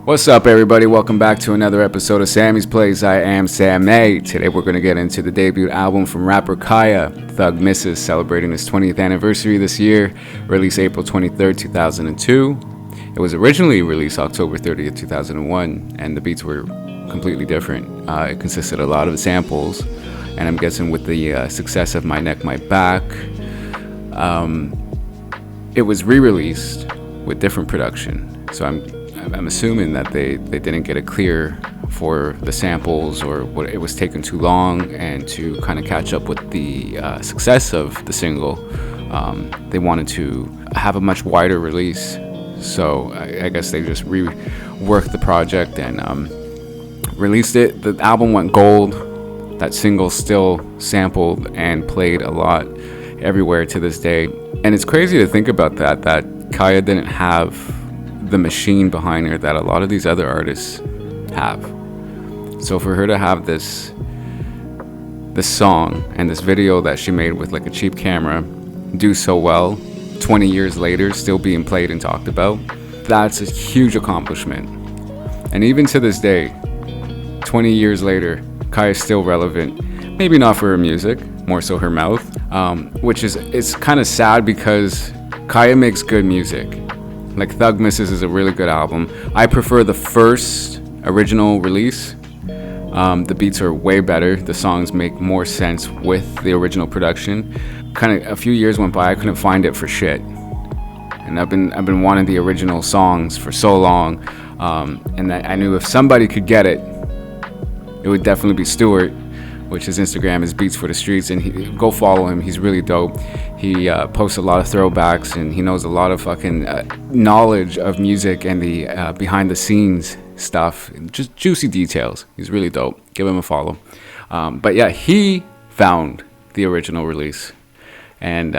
What's up, everybody? Welcome back to another episode of Sammy's Plays. I am Sammaes. Today we're going to get into the debut album from rapper Khia, Thug Misses, celebrating his 20th anniversary this year, released April 23rd, 2002. It was originally released October 30th, 2001, and the beats were completely different. It consisted of a lot of samples, and I'm guessing with the success of My Neck, My Back, it was re-released with different production. So I'm assuming that they didn't get it clear for the samples, or what, it was taking too long, and to kind of catch up with the success of the single, they wanted to have a much wider release. So I guess they just reworked the project and released it. The album went gold. That single still sampled and played a lot everywhere to this day. And it's crazy to think about that Khia didn't have the machine behind her that a lot of these other artists have. So for her to have this song and this video that she made with like a cheap camera do so well 20 years later, still being played and talked about, that's a huge accomplishment. And even to this day, 20 years later, Khia is still relevant. Maybe not for her music, more so her mouth, which is, it's kind of sad because Khia makes good music. Like Thug Misses is a really good album. I prefer the first original release. The beats are way better. The songs make more sense with the original production. Kind of a few years went by, I couldn't find it for shit. And I've been wanting the original songs for so long. And I knew if somebody could get it, it would definitely be Stuart, which his Instagram is Beats for the Streets, and go follow him. He's really dope. He posts a lot of throwbacks, and he knows a lot of fucking knowledge of music and the behind the scenes stuff, just juicy details. He's really dope. Give him a follow. But yeah, he found the original release, and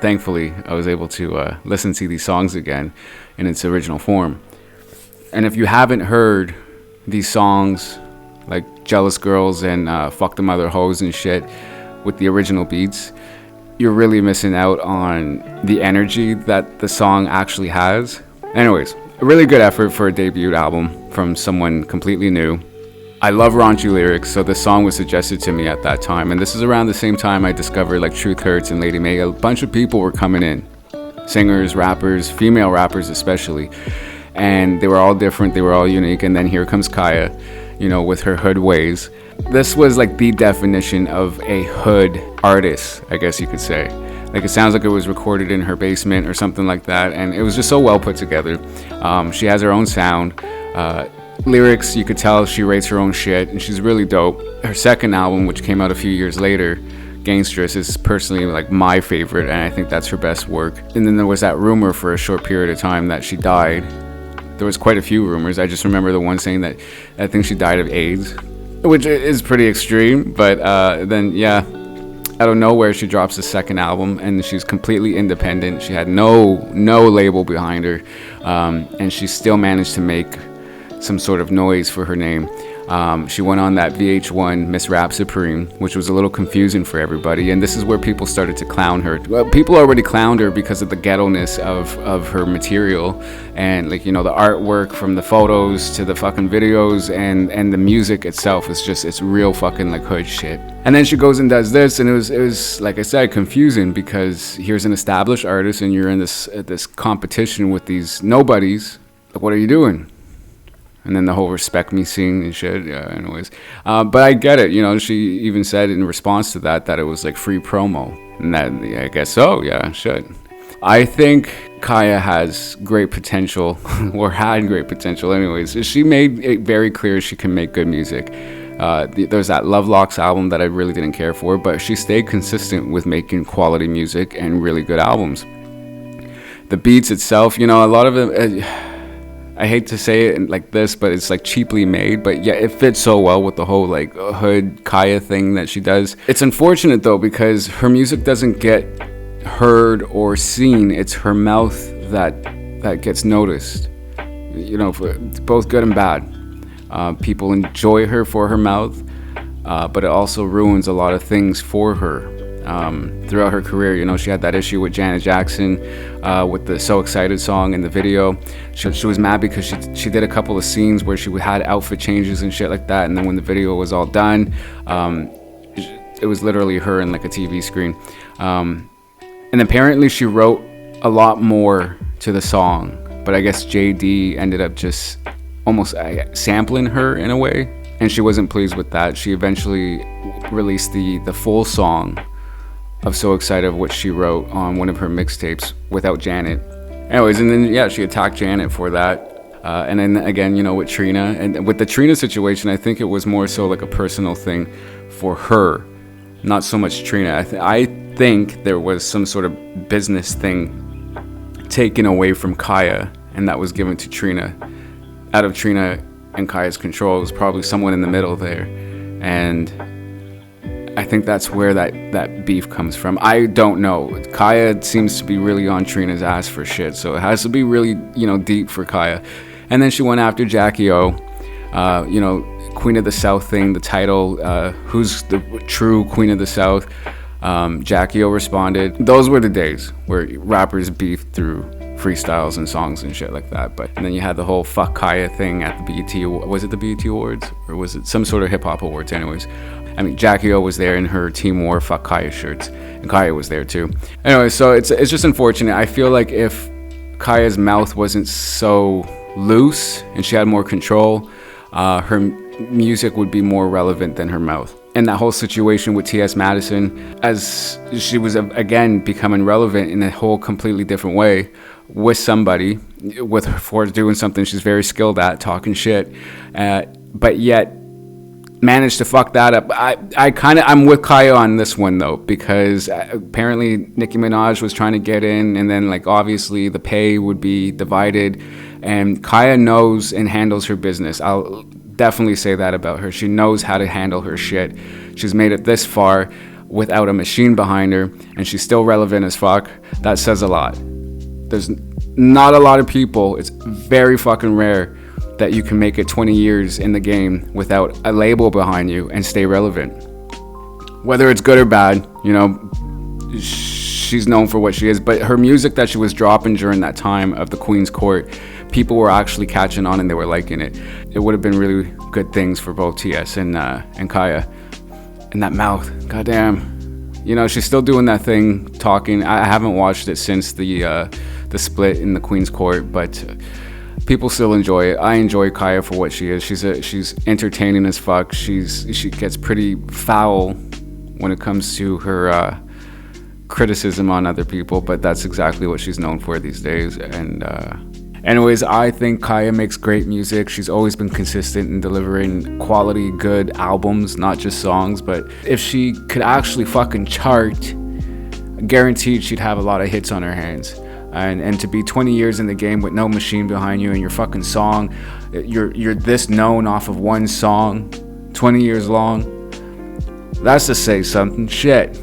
thankfully I was able to listen to these songs again in its original form. And if you haven't heard these songs, like Jealous Girls and Fuck Them Other Hoes and shit, with the original beats, you're really missing out on the energy that the song actually has. Anyways, a really good effort for a debut album from someone completely new. I love raunchy lyrics, so this song was suggested to me at that time, and this is around the same time I discovered like Truth Hurts and Lady May. A bunch of people were coming in, singers, rappers, female rappers especially, and they were all different, they were all unique. And then here comes Khia, you know, with her hood ways. This was like the definition of a hood artist, I guess you could say. Like, it sounds like it was recorded in her basement or something like that, and it was just so well put together. She has her own sound. Lyrics, you could tell she writes her own shit, and she's really dope. Her second album, which came out a few years later, Gangstress, is personally like my favorite, and I think that's her best work. And then there was that rumor for a short period of time that she died. There was quite a few rumors. I just remember the one saying that I think she died of AIDS, which is pretty extreme. But then, yeah, out of nowhere, she drops the second album, and she's completely independent. She had no label behind her, and she still managed to make some sort of noise for her name. She went on that VH1 Miss Rap Supreme, which was a little confusing for everybody, and this is where people started to clown her. Well, people already clowned her because of the ghetto-ness of her material, and like, you know, the artwork from the photos to the fucking videos, and the music itself is just, it's real fucking like hood shit. And then she goes and does this, and it was like I said, confusing, because here's an established artist and you're in this competition with these nobodies. Like, what are you doing? And then the whole respect me scene and shit. Yeah, anyways. But I get it. You know, she even said in response to that it was like free promo. And that, yeah, I guess so. Yeah, shit. I think Khia has great potential, or had great potential anyways. She made it very clear she can make good music. There's that Love Locks album that I really didn't care for, but she stayed consistent with making quality music and really good albums. The beats itself, you know, a lot of it... I hate to say it like this, but it's like cheaply made, but yeah, it fits so well with the whole like hood Khia thing that she does. It's unfortunate though, because her music doesn't get heard or seen. It's her mouth that gets noticed, you know, for both good and bad. People enjoy her for her mouth, but it also ruins a lot of things for her. throughout her career. You know, she had that issue with Janet Jackson with the So Excited song in the video. She was mad because she did a couple of scenes where she had outfit changes and shit like that, and then when the video was all done, it was literally her in like a TV screen. And apparently she wrote a lot more to the song, but I guess JD ended up just almost sampling her in a way, and she wasn't pleased with that. She eventually released the full song of So Excited, which she wrote on one of her mixtapes without Janet. Anyways, and then yeah, she attacked Janet for that. And then again, you know, with Trina, and with the Trina situation, I think it was more so like a personal thing for her, not so much Trina. I think there was some sort of business thing taken away from Khia, and that was given to Trina. Out of Trina and Khia's control, it was probably someone in the middle there, and I think that's where that beef comes from. I don't know. Khia seems to be really on Trina's ass for shit, so it has to be really, you know, deep for Khia. And then she went after Jackie O, you know, Queen of the South thing, the title, who's the true Queen of the South. Jackie O responded. Those were the days where rappers beefed through freestyles and songs and shit like that. And then you had the whole fuck Khia thing at the BET. Was it the BET Awards? Or was it some sort of hip hop awards? Anyways, I mean, Jackie O was there in her Team War Fuck Khia shirts, and Khia was there too. Anyway, so it's just unfortunate. I feel like if Khia's mouth wasn't so loose and she had more control, her music would be more relevant than her mouth. And that whole situation with T.S. Madison, as she was again becoming relevant in a whole completely different way with somebody, with her for doing something she's very skilled at, talking shit, but yet managed to fuck that up. I'm with Khia on this one though, because apparently Nicki Minaj was trying to get in, and then like obviously the pay would be divided, and Khia knows and handles her business. I'll definitely say that about her. She knows how to handle her shit. She's made it this far without a machine behind her, and she's still relevant as fuck. That says a lot. There's not a lot of people, it's very fucking rare, that you can make it 20 years in the game without a label behind you and stay relevant. Whether it's good or bad, you know, she's known for what she is, but her music that she was dropping during that time of the Queen's Court, people were actually catching on and they were liking it. It would have been really good things for both TS and Khia. And that mouth, goddamn. You know, she's still doing that thing, talking. I haven't watched it since the split in the Queen's Court, but people still enjoy it. I enjoy Khia for what she is. She's entertaining as fuck. She gets pretty foul when it comes to her criticism on other people, but that's exactly what she's known for these days. And anyways, I think Khia makes great music. She's always been consistent in delivering quality, good albums, not just songs. But if she could actually fucking chart, guaranteed she'd have a lot of hits on her hands. And to be 20 years in the game with no machine behind you and your fucking song, you're this known off of one song, 20 years long, that's to say something. Shit.